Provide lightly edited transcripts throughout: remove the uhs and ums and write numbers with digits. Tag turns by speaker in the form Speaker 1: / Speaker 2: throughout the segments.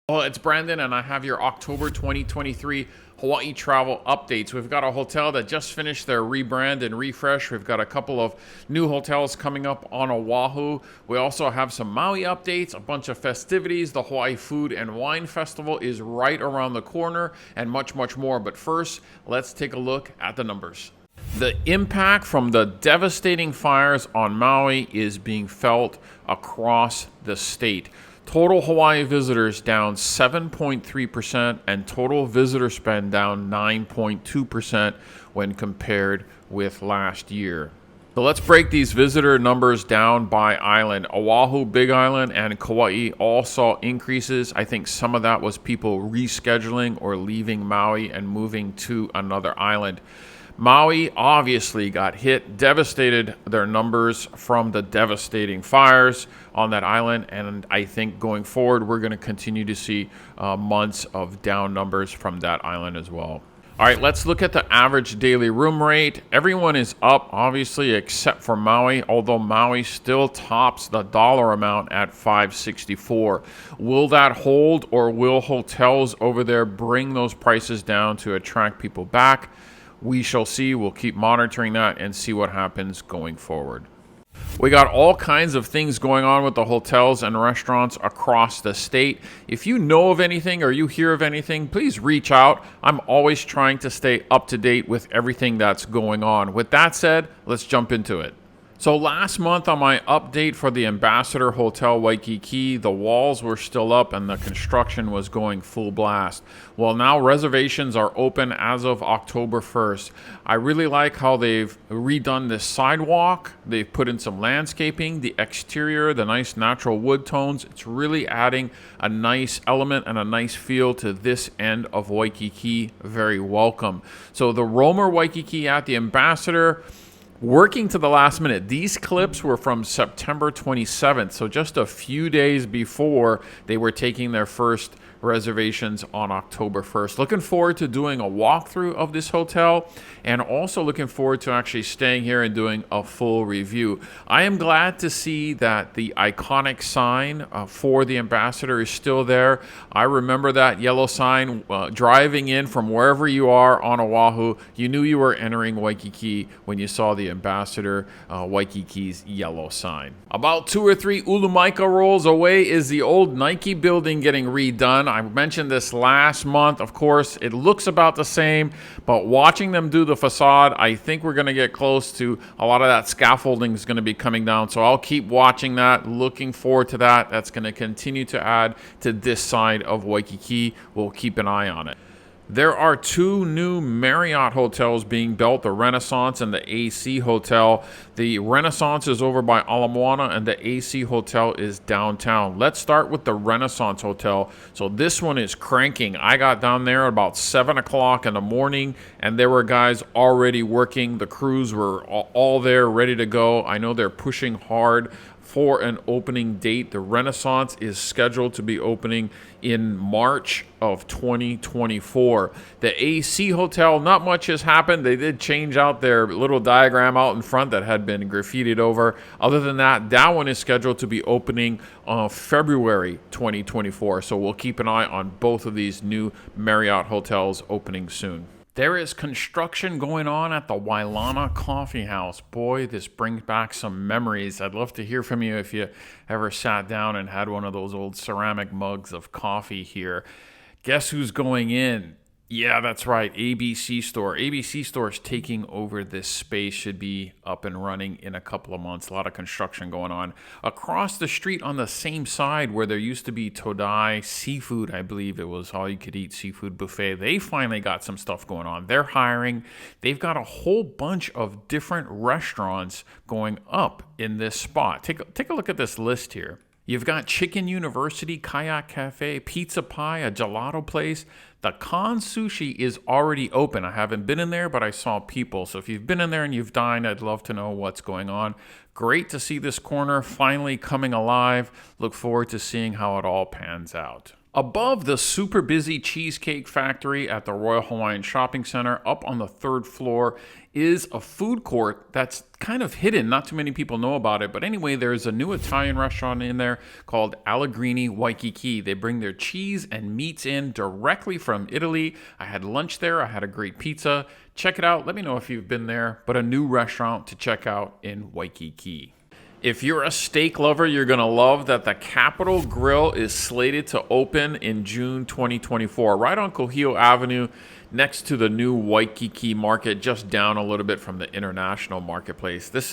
Speaker 1: Well, it's Brandon, and I have your October 2023 Hawaii travel updates. We've got a hotel that just finished their rebrand and refresh. We've got a couple of new hotels coming up on Oahu. We also have some Maui updates, a bunch of festivities. The Hawaii Food and Wine Festival is right around the corner, and much, much more. But first, let's take a look at the numbers. The impact from the devastating fires on Maui is being felt across the state. Total Hawaii visitors down 7.3% and total visitor spend down 9.2% when compared with last year. So let's break these visitor numbers down by island. Oahu, Big Island, and Kaua'i all saw increases. I think some of that was people rescheduling or leaving Maui and moving to another island. Maui obviously got hit, devastated their numbers from the devastating fires on that island, and I think going forward we're going to continue to see months of down numbers from that island as well. All right, let's look at the average daily room rate. Everyone is up, obviously, except for Maui, although Maui still tops the dollar amount at $564. Will that hold, or will hotels over there bring those prices down to attract people back? We shall see. We'll keep monitoring that and see what happens going forward. We got all kinds of things going on with the hotels and restaurants across the state. If you know of anything or you hear of anything, please reach out. I'm always trying to stay up to date with everything that's going on. With that said, let's jump into it. So last month on my update for the Ambassador Hotel Waikiki, the walls were still up and the construction was going full blast. Well, now reservations are open as of October 1st. I really like how they've redone this sidewalk. They've put in some landscaping, the exterior, the nice natural wood tones. It's really adding a nice element and a nice feel to this end of Waikiki. Very welcome. So the Romer Waikiki at the Ambassador, working to the last minute. These clips were from September 27th, so just a few days before they were taking their first reservations on October 1st. Looking forward to doing a walkthrough of this hotel, and also looking forward to actually staying here and doing a full review. I am glad to see that the iconic sign for the Ambassador is still there. I remember that yellow sign driving in from wherever you are on Oahu. You knew you were entering Waikiki when you saw the Ambassador Waikiki's yellow sign. About 2 or 3 Ulumaika rolls away is the old Nike building getting redone. I mentioned this last month. Of course, it looks about the same, but watching them do the facade, I think we're going to get close to a lot of that scaffolding is going to be coming down. So I'll keep watching that, looking forward to that. That's going to continue to add to this side of Waikiki. We'll keep an eye on it. There are 2 new Marriott hotels being built, the Renaissance and the AC Hotel. The Renaissance is over by Ala Moana and the AC Hotel is downtown. Let's start with the Renaissance Hotel. So this one is cranking. I got down there at about 7 o'clock in the morning, and there were guys already working. The crews were all there, ready to go. I know they're pushing hard for an opening date. The Renaissance is scheduled to be opening in March of 2024. The AC Hotel, not much has happened. They did change out their little diagram out in front that had been graffitied over. Other than that, that one is scheduled to be opening February 2024. So we'll keep an eye on both of these new Marriott hotels opening soon. There is construction going on at the Wailana Coffee House. Boy, this brings back some memories. I'd love to hear from you if you ever sat down and had one of those old ceramic mugs of coffee here. Guess who's going in? Yeah, that's right, ABC Store. ABC Store is taking over this space, should be up and running in a couple of months. A lot of construction going on. Across the street on the same side where there used to be Todai Seafood, I believe it was all-you-could-eat seafood buffet, they finally got some stuff going on. They're hiring. They've got a whole bunch of different restaurants going up in this spot. Take a look at this list here. You've got Chicken University, Kayak Cafe, Pizza Pie, a gelato place. The Kan Sushi is already open. I haven't been in there, but I saw people. So if you've been in there and you've dined, I'd love to know what's going on. Great to see this corner finally coming alive. Look forward to seeing how it all pans out. Above the super busy Cheesecake Factory at the Royal Hawaiian Shopping Center, up on the third floor, is a food court that's kind of hidden. Not too many people know about it. But anyway, there's a new Italian restaurant in there called Allegrini Waikiki. They bring their cheese and meats in directly from Italy. I had lunch there. I had a great pizza. Check it out. Let me know if you've been there. But a new restaurant to check out in Waikiki. If you're a steak lover, you're going to love that the Capitol Grill is slated to open in June 2024, right on Kohio Avenue, next to the new Waikiki Market, just down a little bit from the International Marketplace. This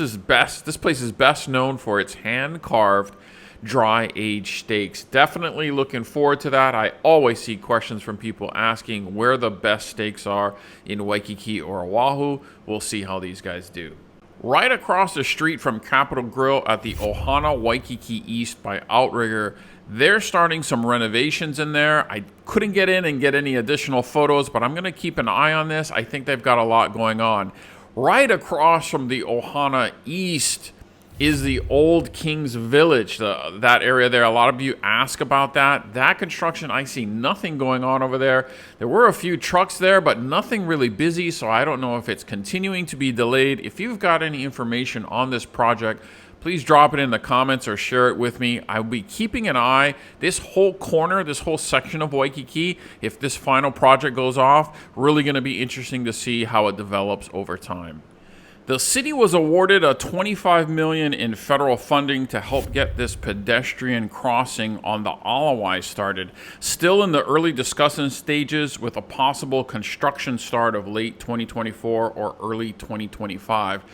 Speaker 1: place is best known for its hand-carved, dry-aged steaks. Definitely looking forward to that. I always see questions from people asking where the best steaks are in Waikiki or Oahu. We'll see how these guys do. Right across the street from Capitol Grill at the Ohana Waikiki East by Outrigger, they're starting some renovations in there. I couldn't get in and get any additional photos, but I'm going to keep an eye on this. I think they've got a lot going on. Right across from the Ohana East is the Old Kings Village, that area there. A lot of you ask about that. That construction, I see nothing going on over there. There were a few trucks there, but nothing really busy, so I don't know if it's continuing to be delayed. If you've got any information on this project, please drop it in the comments or share it with me. I'll be keeping an eye. This whole corner, this whole section of Waikiki, if this final project goes off, really going to be interesting to see how it develops over time. The city was awarded a $25 million in federal funding to help get this pedestrian crossing on the Aloha started. Still in the early discussion stages with a possible construction start of late 2024 or early 2025.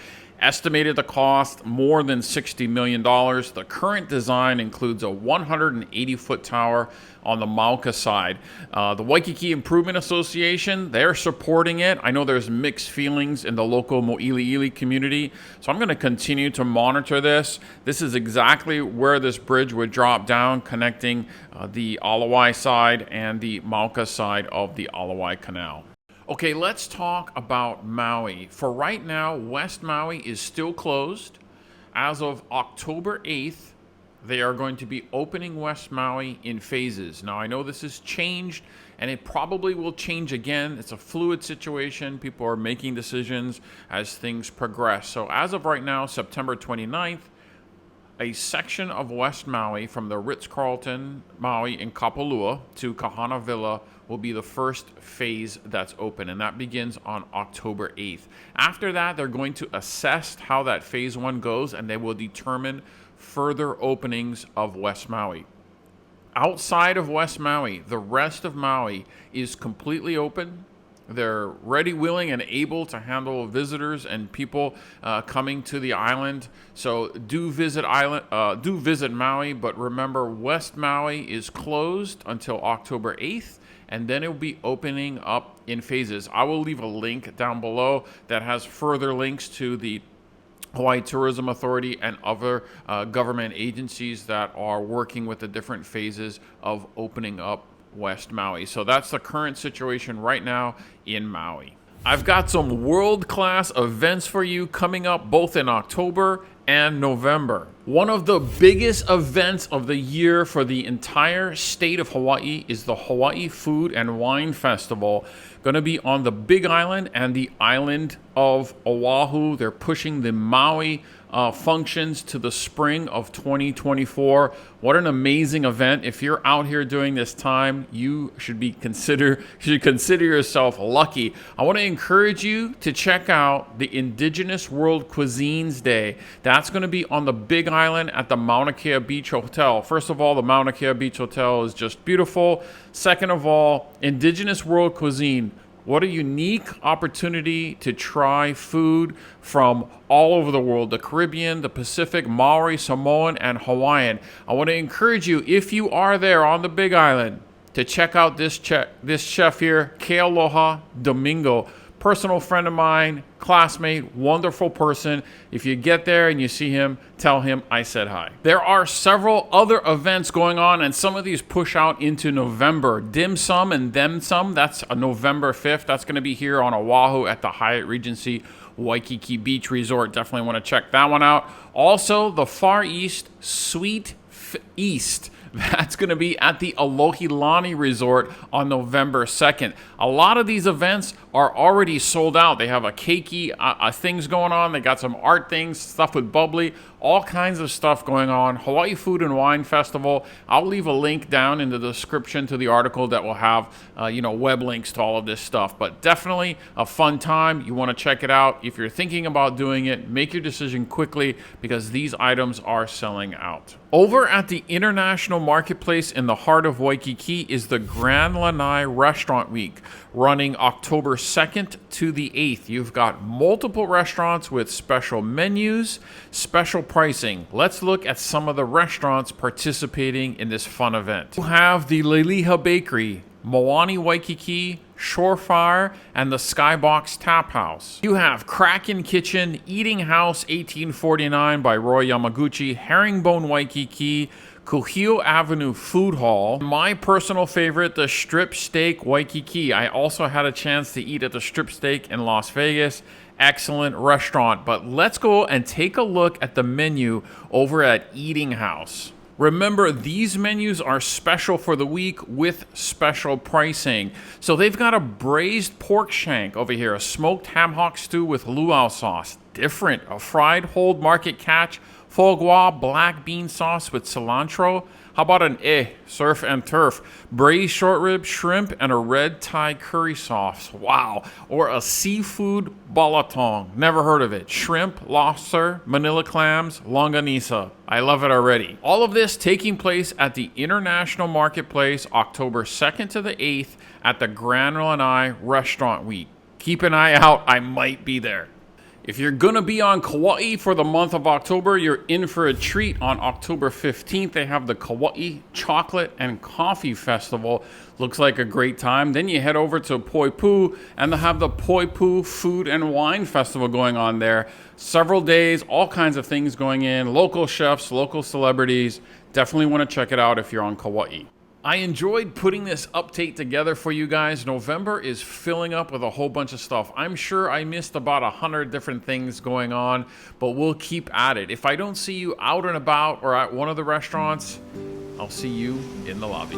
Speaker 1: Estimated to cost more than $60 million. The current design includes a 180-foot tower on the Mauka side. The Waikiki Improvement Association, they're supporting it. I know there's mixed feelings in the local Mo'iliili community, so I'm going to continue to monitor this. This is exactly where this bridge would drop down, connecting the Aloha side and the Mauka side of the Aloha Canal. Okay, let's talk about Maui. For right now, West Maui is still closed. As of October 8th, they are going to be opening West Maui in phases. Now, I know this has changed, and it probably will change again. It's a fluid situation. People are making decisions as things progress. So as of right now, September 29th, a section of West Maui from the Ritz-Carlton Maui in Kapalua to Kahana Villa will be the first phase that's open, and that begins on October 8th. After that, they're going to assess how that phase one goes, and they will determine further openings of West Maui. Outside of West Maui, the rest of Maui is completely open. They're ready, willing, and able to handle visitors and people coming to the island. So do visit Maui, but remember, West Maui is closed until October 8th, and then it will be opening up in phases. I will leave a link down below that has further links to the Hawaii Tourism Authority and other government agencies that are working with the different phases of opening up West Maui. So that's the current situation right now in Maui. I've got some world-class events for you coming up both in October and November. One of the biggest events of the year for the entire state of Hawaii is the Hawaii Food and Wine Festival. Going to be on the Big Island and the island of Oahu. They're pushing the Maui functions to the spring of 2024. What an amazing event. If you're out here during this time, you should consider yourself lucky. I want to encourage you to check out the Indigenous World Cuisines Day. That's going to be on the Big Island at the Mauna Kea Beach Hotel. First of all, the Mauna Kea Beach Hotel is just beautiful. Second of all, Indigenous World Cuisine. What a unique opportunity to try food from all over the world, the Caribbean, the Pacific, Maori, Samoan, and Hawaiian. I want to encourage you, if you are there on the Big Island, to check out this chef here, Ke Aloha Domingo. Personal friend of mine, classmate, wonderful person. If you get there and you see him, tell him I said hi. There are several other events going on, and some of these push out into November. Dim Sum and Them Sum, that's November 5th. That's going to be here on Oahu at the Hyatt Regency Waikiki Beach Resort. Definitely want to check that one out. Also, the Far East Sweet East. That's going to be at the Aloha Resort on November 2nd. A lot of these events are already sold out. They have a keiki things going on. They got some art things, stuff with bubbly, all kinds of stuff going on. Hawaii Food and Wine Festival. I'll leave a link down in the description to the article that will have, web links to all of this stuff. But definitely a fun time. You want to check it out. If you're thinking about doing it, make your decision quickly because these items are selling out. Over at the International Marketplace in the heart of Waikiki is the Grand Lanai Restaurant Week, running October 2nd to the 8th. You've got multiple restaurants with special menus, special pricing. Let's look at some of the restaurants participating in this fun event. You have the Leliha Bakery, Moani Waikiki, Shorefire, and the Skybox Tap House. You have Kraken Kitchen, Eating House 1849 by Roy Yamaguchi, Herringbone Waikiki, Kuhio Avenue Food Hall. My personal favorite, the Strip Steak Waikiki. I also had a chance to eat at the Strip Steak in Las Vegas. Excellent restaurant. But let's go and take a look at the menu over at Eating House. Remember, these menus are special for the week with special pricing. So they've got a braised pork shank over here, a smoked ham hock stew with luau sauce. Different. A fried whole market catch, foie gras, black bean sauce with cilantro. How about an surf and turf, braised short rib, shrimp, and a red Thai curry sauce. Wow. Or a seafood balatong. Never heard of it. Shrimp, lobster, manila clams, longanisa. I love it already. All of this taking place at the International Marketplace, October 2nd to the 8th at the Grand Lanai Restaurant Week. Keep an eye out. I might be there. If you're going to be on Kaua'i for the month of October, you're in for a treat. On October 15th, they have the Kaua'i Chocolate and Coffee Festival. Looks like a great time. Then you head over to Poipu, and they'll have the Poipu Food and Wine Festival going on there. Several days, all kinds of things going in. Local chefs, local celebrities. Definitely want to check it out if you're on Kaua'i. I enjoyed putting this update together for you guys. November is filling up with a whole bunch of stuff. I'm sure I missed about 100 different things going on, but we'll keep at it. If I don't see you out and about or at one of the restaurants, I'll see you in the lobby.